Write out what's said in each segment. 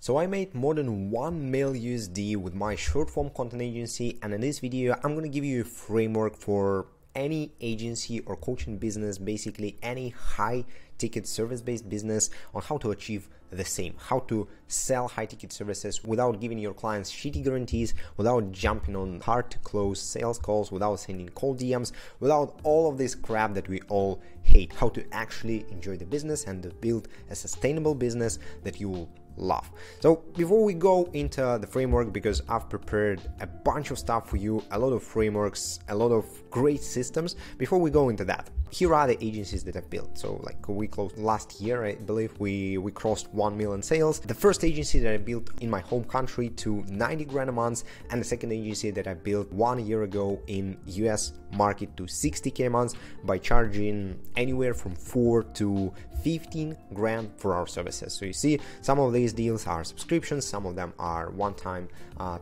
So I made more than 1 mil USD with my short form content agency, and in this video I'm going to give you a framework for any agency or coaching business, basically any high ticket service based business, on how to achieve the same, how to sell high ticket services without giving your clients shitty guarantees, without jumping on hard to close sales calls, without sending cold DMs, without all of this crap that we all hate, how to actually enjoy the business and to build a sustainable business that you will love. So before we go into the framework, because I've prepared a bunch of stuff for you, a lot of frameworks, a lot of great systems, before we go into that, here are the agencies that I've built. So like we closed last year, I believe we crossed 1 million sales. The first agency that I built in my home country to 90 grand a month, and the second agency that I built 1 year ago in US market to 60k a month by charging anywhere from 4 to 15 grand for our services. So you see, some of these deals are subscriptions, some of them are one-time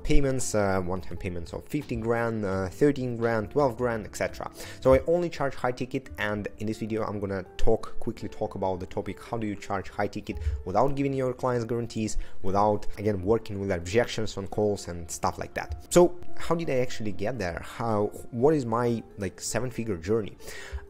payments, one-time payments of 15 grand, 13 grand, 12 grand, etc. So I only charge high ticket, and in this video I'm gonna quickly talk about the topic: how do you charge high ticket without giving your clients guarantees, without again working with objections on calls and stuff like that. So how did I actually get there? What is my like 7-figure journey?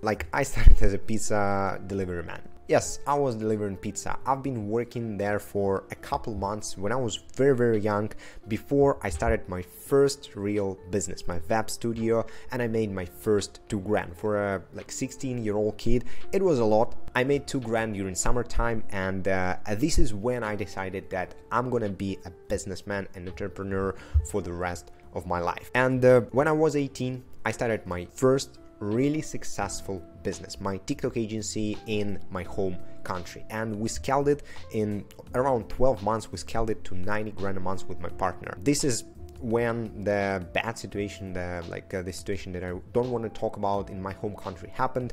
Like, I started as a pizza delivery man. Yes, I was delivering pizza. I've been working there for a couple months when I was very young, before I started my first real business, my web studio, and I made my first 2 grand. For a like 16-year-old kid, it was a lot. I made 2 grand during summertime, and this is when I decided that I'm gonna be a businessman and entrepreneur for the rest of my life. And when I was 18, I started my first really successful business, my TikTok agency in my home country, and we scaled it in around 12 months. We scaled it to 90 grand a month with my partner. This is when the bad situation, the situation that I don't want to talk about in my home country happened.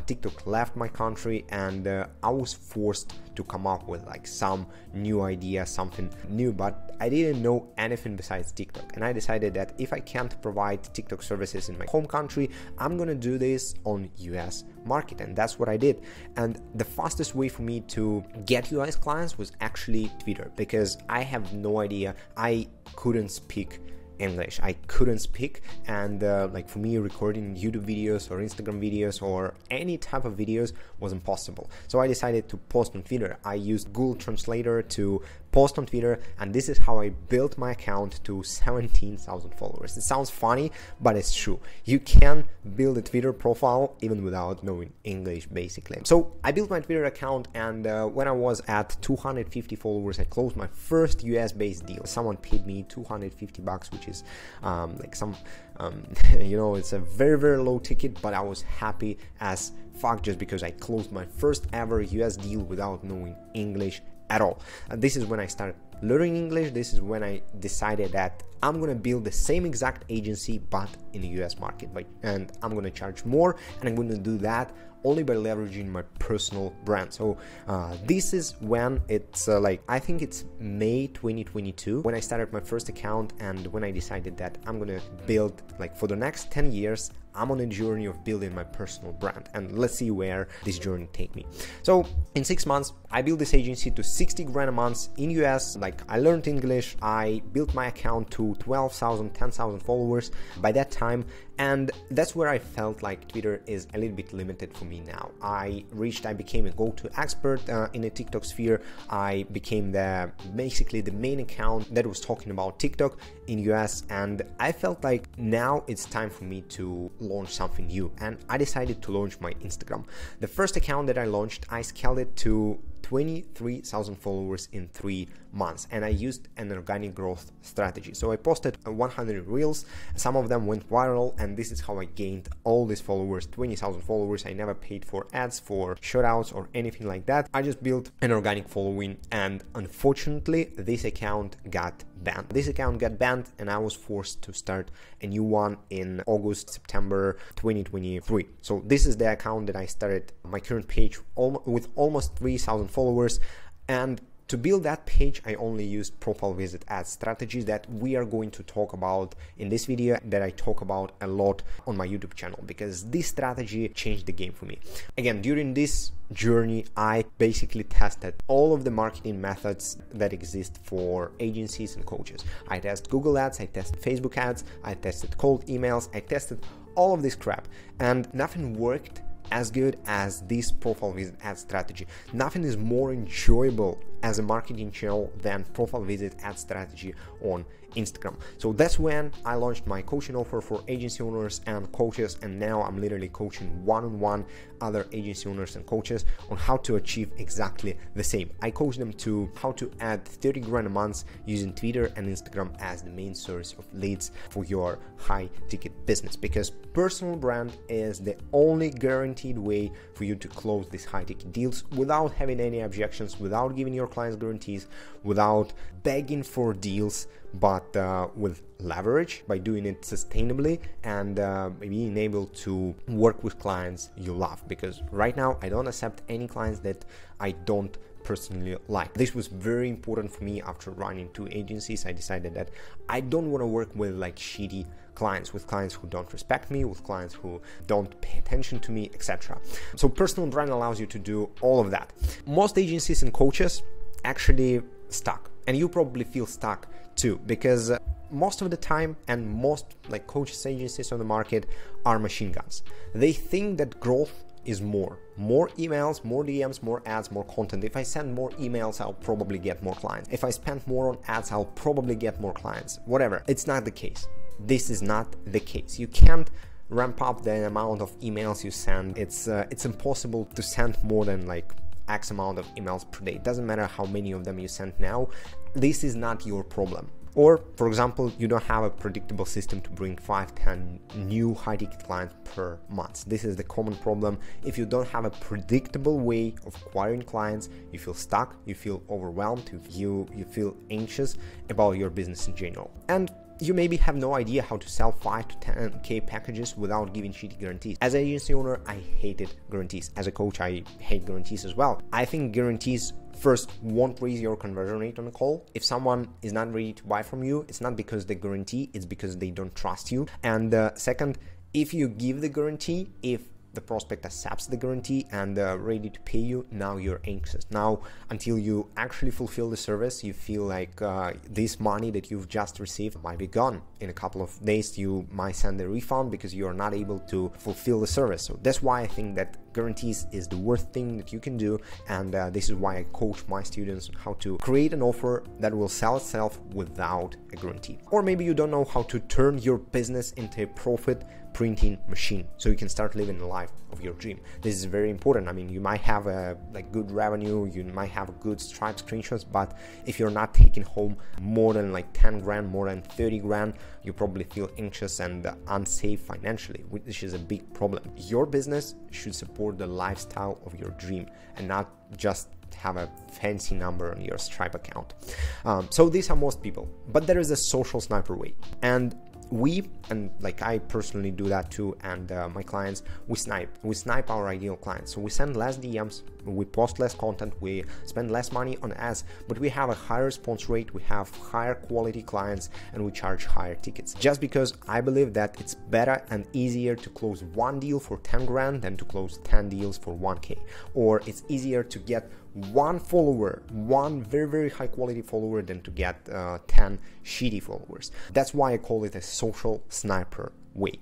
TikTok left my country, and I was forced to come up with like some new idea, something new, but I didn't know anything besides TikTok. And I decided that if I can't provide TikTok services in my home country, I'm gonna do this on US market, and that's what I did. And the fastest way for me to get US clients was actually Twitter, because I have no idea, I couldn't speak English. I couldn't speak, and like for me, recording YouTube videos or Instagram videos or any type of videos was impossible. So I decided to post on Twitter. I used Google Translator to post on Twitter, and this is how I built my account to 17,000 followers. It sounds funny, but it's true. You can build a Twitter profile even without knowing English, basically. So I built my Twitter account, and when I was at 250 followers, I closed my first US-based deal. Someone paid me 250 bucks, which is like some, you know, it's a very low ticket, but I was happy as fuck just because I closed my first ever US deal without knowing English at all. And this is when I started learning English. This is when I decided that I'm gonna build the same exact agency but in the US market, and I'm gonna charge more, and I'm gonna do that only by leveraging my personal brand. So this is when it's like, I think it's May 2022 when I started my first account, and when I decided that I'm gonna build, like, for the next 10 years I'm on a journey of building my personal brand, and let's see where this journey take me. So in 6 months I built this agency to 60 grand a month in US. Like, I learned English, I built my account to 12,000, 10,000 followers by that time, and that's where I felt like Twitter is a little bit limited for me now. I became a go-to expert in the TikTok sphere. I became basically the main account that was talking about TikTok in US, and I felt like now it's time for me to launch something new, and I decided to launch my Instagram. The first account that I launched, I scaled it to 23,000 followers in 3 months, and I used an organic growth strategy. So I posted 100 reels, some of them went viral, and this is how I gained all these followers, 20,000 followers. I never paid for ads, for shoutouts or anything like that. I just built an organic following, and unfortunately this account got banned. This account got banned, and I was forced to start a new one in September 2023. So this is the account that I started my current page with almost 3,000 followers. And To build that page, I only used profile visit ad strategies that we are going to talk about in this video, that I talk about a lot on my YouTube channel, because this strategy changed the game for me. Again, during this journey, I basically tested all of the marketing methods that exist for agencies and coaches. I tested Google ads, I tested Facebook ads, I tested cold emails, I tested all of this crap, and nothing worked as good as this profile visit ad strategy. Nothing is more enjoyable as a marketing channel than profile visit ad strategy on Instagram. So that's when I launched my coaching offer for agency owners and coaches, and now I'm literally coaching one-on-one other agency owners and coaches on how to achieve exactly the same. I coach them to how to add 30 grand a month using Twitter and Instagram as the main source of leads for your high ticket business, because personal brand is the only guaranteed way for you to close these high ticket deals without having any objections, without giving your clients guarantees, without begging for deals, but with leverage, by doing it sustainably and being able to work with clients you love. Because right now I don't accept any clients that I don't personally like. This was very important for me. After running 2 agencies, I decided that I don't want to work with like shitty clients, with clients who don't respect me, with clients who don't pay attention to me, etc. So personal brand allows you to do all of that. Most agencies and coaches actually stuck, and you probably feel stuck too, because most of the time, and most like coaches agencies on the market are machine guns. They think that growth is more emails, more DMs, more ads, more content. If I send more emails, I'll probably get more clients. If I spend more on ads, I'll probably get more clients. Whatever. It's not the case. This is not the case. You can't ramp up the amount of emails you send. It's impossible to send more than like X amount of emails per day. It doesn't matter how many of them you send now. This is not your problem. Or, for example, you don't have a predictable system to bring 5-10 new high-ticket clients per month. This is the common problem. If you don't have a predictable way of acquiring clients, you feel stuck, you feel overwhelmed, you feel anxious about your business in general. And you maybe have no idea how to sell 5 to 10K packages without giving shitty guarantees. As an agency owner, I hated guarantees. As a coach, I hate guarantees as well. I think guarantees first won't raise your conversion rate on a call. If someone is not ready to buy from you, it's not because they guarantee, it's because they don't trust you. And second, if you give the guarantee, if the prospect accepts the guarantee and ready to pay you, now you're anxious. Now, until you actually fulfill the service, you feel like this money that you've just received might be gone. In a couple of days, you might send a refund because you're not able to fulfill the service. So that's why I think that guarantees is the worst thing that you can do, and this is why I coach my students on how to create an offer that will sell itself without a guarantee. Or maybe you don't know how to turn your business into a profit printing machine so you can start living the life of your dream. This is very important. I mean, you might have a good revenue, you might have good Stripe screenshots, but if you're not taking home more than like 10 grand, more than 30 grand, you probably feel anxious and unsafe financially, which is a big problem. Your business should support the lifestyle of your dream and not just have a fancy number on your Stripe account. So these are most people, but there is a social sniper way, and I personally do that too, and my clients, we snipe our ideal clients. So we send less DMs, we post less content, we spend less money on ads, but we have a higher response rate, we have higher quality clients, and we charge higher tickets. Just because I believe that it's better and easier to close 1 deal for 10 grand than to close 10 deals for 1K. Or it's easier to get 1 follower, 1 very, very high quality follower, than to get 10 shitty followers. That's why I call it a social sniper way.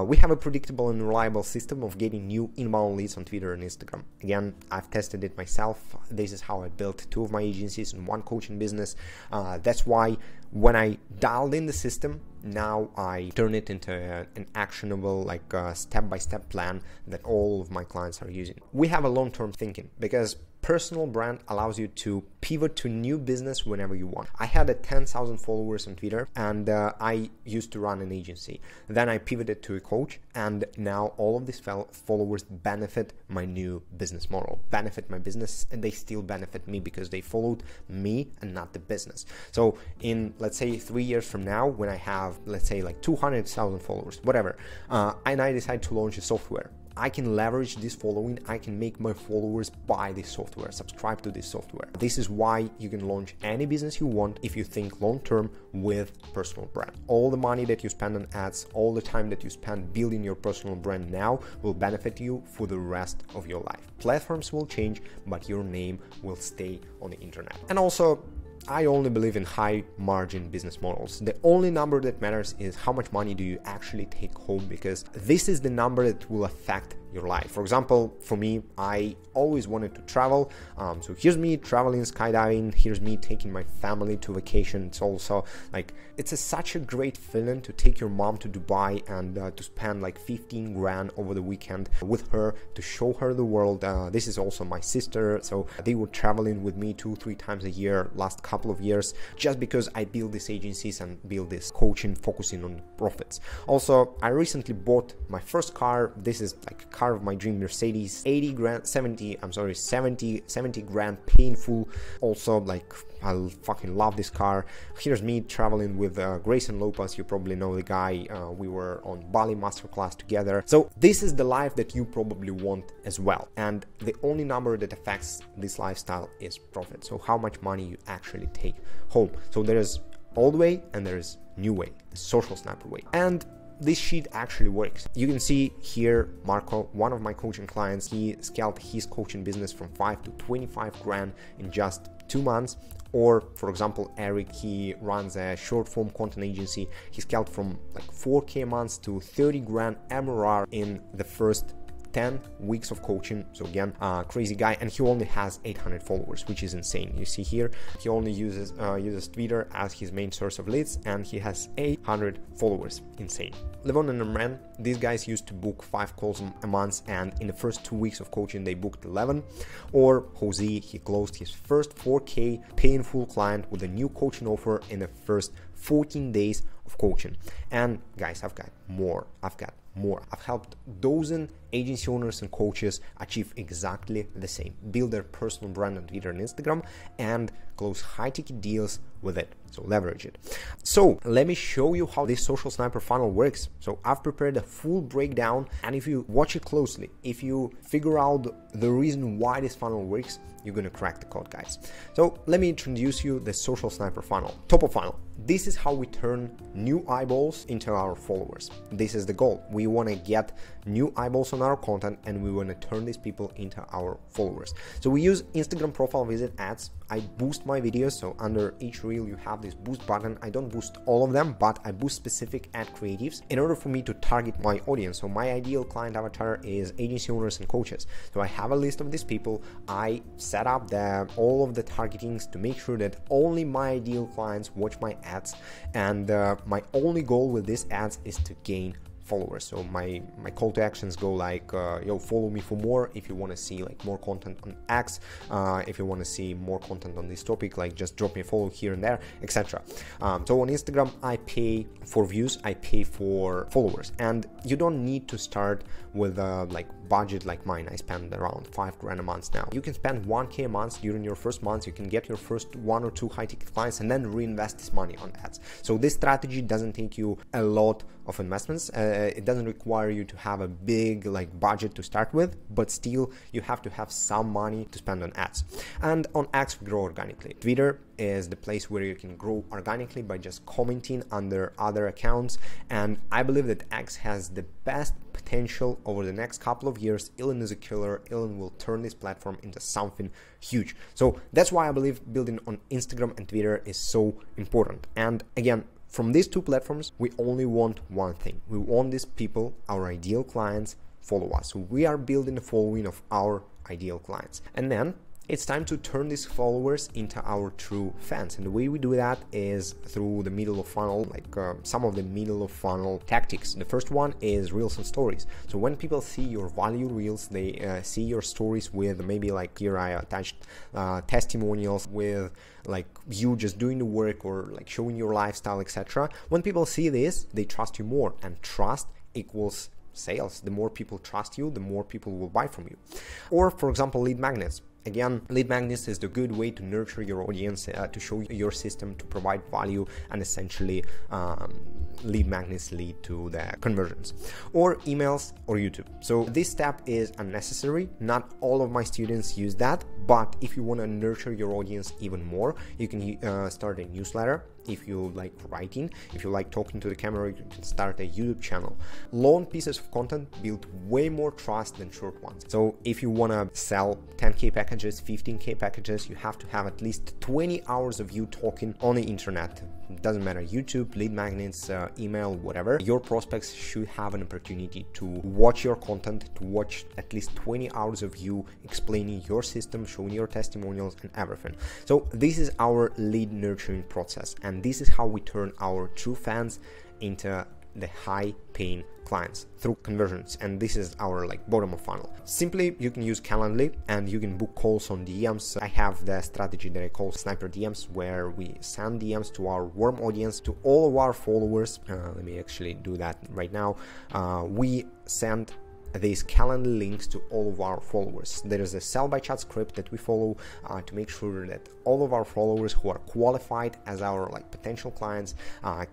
We have a predictable and reliable system of getting new inbound leads on Twitter and Instagram. Again, I've tested it myself. This is how I built 2 of my agencies and 1 coaching business. That's why when I dialed in the system, now I turn it into an actionable, step-by-step plan that all of my clients are using. We have a long-term thinking, because personal brand allows you to pivot to new business whenever you want. I had 10,000 followers on Twitter, and I used to run an agency. Then I pivoted to a coach, and now all of these followers benefit my new business model, benefit my business, and they still benefit me because they followed me and not the business. So in, let's say, 3 years from now, when I have, let's say, 200,000 followers, whatever, and I decide to launch a software, I can leverage this following, I can make my followers buy this software, subscribe to this software. This is why you can launch any business you want if you think long-term with personal brand. All the money that you spend on ads, all the time that you spend building your personal brand now will benefit you for the rest of your life. Platforms will change, but your name will stay on the internet. And also, I only believe in high margin business models. The only number that matters is how much money do you actually take home, because this is the number that will affect your life. For example, for me, I always wanted to travel. So here's me traveling, skydiving. Here's me taking my family to vacation. It's also like, it's such a great feeling to take your mom to Dubai and to spend like 15 grand over the weekend with her, to show her the world. This is also my sister. So they were traveling with me 2-3 times a year last couple of years, just because I build these agencies and build this coaching focusing on profits. Also, I recently bought my first car. This is like a car of my dream, Mercedes, 70 grand, painful. Also, like, I fucking love this car. Here's me traveling with Grayson Lopez. You probably know the guy. We were on Bali masterclass together. So this is the life that you probably want as well. And the only number that affects this lifestyle is profit. So how much money you actually take home. So there is old way and there is new way, the social sniper way. And this sheet actually works. You can see here, Marco, one of my coaching clients, he scaled his coaching business from 5 to 25 grand in just 2 months. Or for example, Eric, he runs a short form content agency. He scaled from like 4K months to 30 grand MRR in the first 10 weeks of coaching. So again, crazy guy, and he only has 800 followers, which is insane. You see here, he only uses Twitter as his main source of leads, and he has 800 followers. Insane. Levon and Imran, these guys used to book 5 calls a month, and in the first 2 weeks of coaching, they booked 11. Or Jose, he closed his first 4K paying full client with a new coaching offer in the first 14 days of coaching. And guys, I've got more. I've helped dozen agency owners and coaches achieve exactly the same, build their personal brand on Twitter and Instagram, and close high ticket deals with it. So leverage it. So let me show you how this social sniper funnel works. So I've prepared a full breakdown, and if you watch it closely, if you figure out the reason why this funnel works, you're gonna crack the code, guys. So let me introduce you the social sniper funnel. Top of funnel. This is how we turn new eyeballs into our followers. This is the goal. We want to get new eyeballs on our content, and we want to turn these people into our followers. So we use Instagram profile visit ads. I boost my videos. So under each reel, you have this boost button. I don't boost all of them, but I boost specific ad creatives in order for me to target my audience. So my ideal client avatar is agency owners and coaches. So I have a list of these people. I set up all of the targetings to make sure that only my ideal clients watch my ads, and my only goal with these ads is to gain followers. So my call to actions go like, yo, follow me for more if you want to see like more content on X, if you want to see more content on this topic, like just drop me a follow here and there, etc. So on Instagram, I pay for views, I pay for followers, and you don't need to start with like budget like mine. I spend around 5 grand a month now. You can spend 1K a month during your first month. You can get your first 1 or 2 high ticket clients and then reinvest this money on ads. So this strategy doesn't take you a lot of investments. It doesn't require you to have a big like budget to start with, but still you have to have some money to spend on ads. And on X, we grow organically. Twitter is the place where you can grow organically by just commenting under other accounts, and I believe that X has the best potential over the next couple of years. Elon is a killer. Elon will turn this platform into something huge. So that's why I believe building on Instagram and Twitter is so important. And again, from these 2 platforms, we only want one thing. We want these people, our ideal clients, follow us. So we are building the following of our ideal clients. And then it's time to turn these followers into our true fans. And the way we do that is through the middle of funnel, like some of the middle of funnel tactics. The first one is reels and stories. So when people see your value reels, they see your stories with maybe like here I attached testimonials with like you just doing the work or like showing your lifestyle, etc. When people see this, they trust you more, and trust equals sales. The more people trust you, the more people will buy from you. Or for example, lead magnets. Again, lead magnets is the good way to nurture your audience, to show your system, to provide value, and essentially lead magnets lead to the conversions, or emails or YouTube. So this step is unnecessary. Not all of my students use that, but if you want to nurture your audience even more, you can start a newsletter. If you like writing, if you like talking to the camera, you can start a YouTube channel. Long pieces of content build way more trust than short ones. So if you want to sell 10K packages, 15K packages, you have to have at least 20 hours of you talking on the internet. It doesn't matter, YouTube, lead magnets, email, whatever. Your prospects should have an opportunity to watch your content, to watch at least 20 hours of you explaining your system, showing your testimonials and everything. So this is our lead nurturing process, and this is how we turn our true fans into the high paying clients through conversions. And this is our like bottom of funnel. Simply, you can use Calendly and you can book calls on DMs. I have the strategy that I call sniper DMs, where we send DMs to our warm audience, to all of our followers. Let me actually do that right now. We send these Calendly links to all of our followers. There is a sell by chat script that we follow to make sure that all of our followers who are qualified as our like potential clients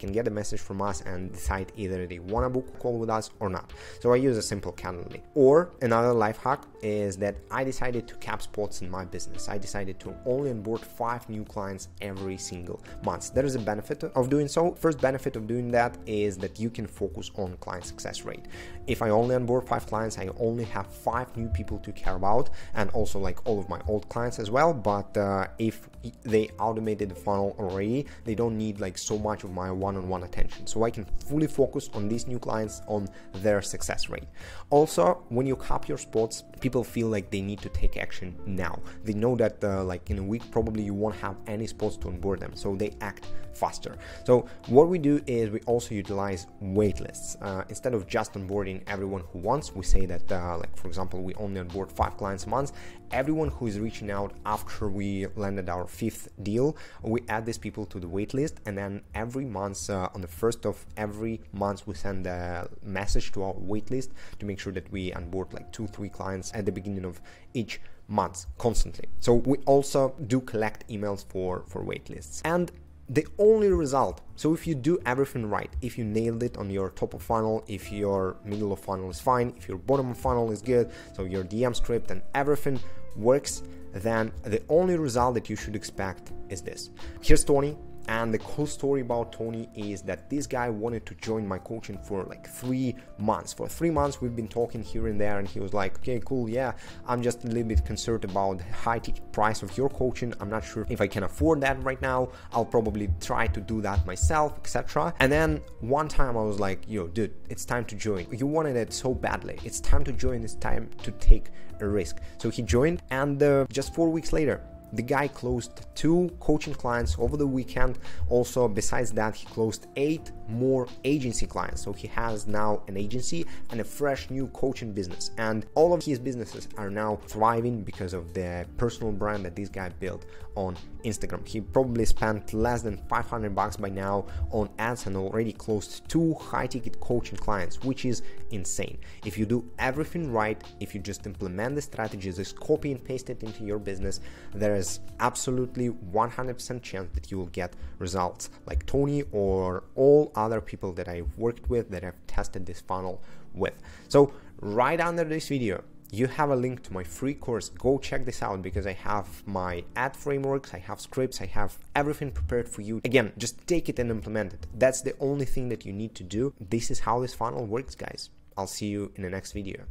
can get a message from us and decide either they want to book a call with us or not. So I use a simple Calendly. Or another life hack is that I decided to cap spots in my business. I decided to only onboard 5 new clients every single month. There is a benefit of doing so. First benefit of doing that is that you can focus on client success rate. If I only onboard 5 clients, I only have 5 new people to care about, and also like all of my old clients as well. But if they automated the funnel already, they don't need like so much of my one-on-one attention. So I can fully focus on these new clients, on their success rate. Also, when you cap your spots, people feel like they need to take action now. They know that like in a week, probably you won't have any spots to onboard them. So they act faster. So what we do is we also utilize wait lists. Instead of just onboarding everyone who wants, we say that like for example, we only onboard 5 clients a month. Everyone who is reaching out after we landed our 5th deal, we add these people to the wait list, and then every month on the 1st of every month we send a message to our wait list to make sure that we onboard like 2-3 clients at the beginning of each month constantly. So we also do collect emails for wait lists. And the only result, so if you do everything right, if you nailed it on your top of funnel, if your middle of funnel is fine, if your bottom of funnel is good, so your DM script and everything works, then the only result that you should expect is this. Here's Tony. And the cool story about Tony is that this guy wanted to join my coaching for like 3 months. For 3 months, we've been talking here and there, and he was like, okay, cool, yeah, I'm just a little bit concerned about the high ticket price of your coaching. I'm not sure if I can afford that right now. I'll probably try to do that myself, etc. And then one time I was like, yo, dude, it's time to join. You wanted it so badly. It's time to join. It's time to take a risk. So he joined, and just 4 weeks later, the guy closed 2 coaching clients over the weekend. Also, besides that, he closed 8 more agency clients. So he has now an agency and a fresh new coaching business. And all of his businesses are now thriving because of the personal brand that this guy built on Instagram. He probably spent less than $500 by now on ads and already closed 2 high-ticket coaching clients, which is insane. If you do everything right, if you just implement the strategies, just copy and paste it into your business, there is absolutely 100% chance that you will get results like Tony or all other people that I've worked with, that I've tested this funnel with. So right under this video, you have a link to my free course. Go check this out, because I have my ad frameworks, I have scripts, I have everything prepared for you. Again, just take it and implement it. That's the only thing that you need to do. This is how this funnel works, guys. I'll see you in the next video.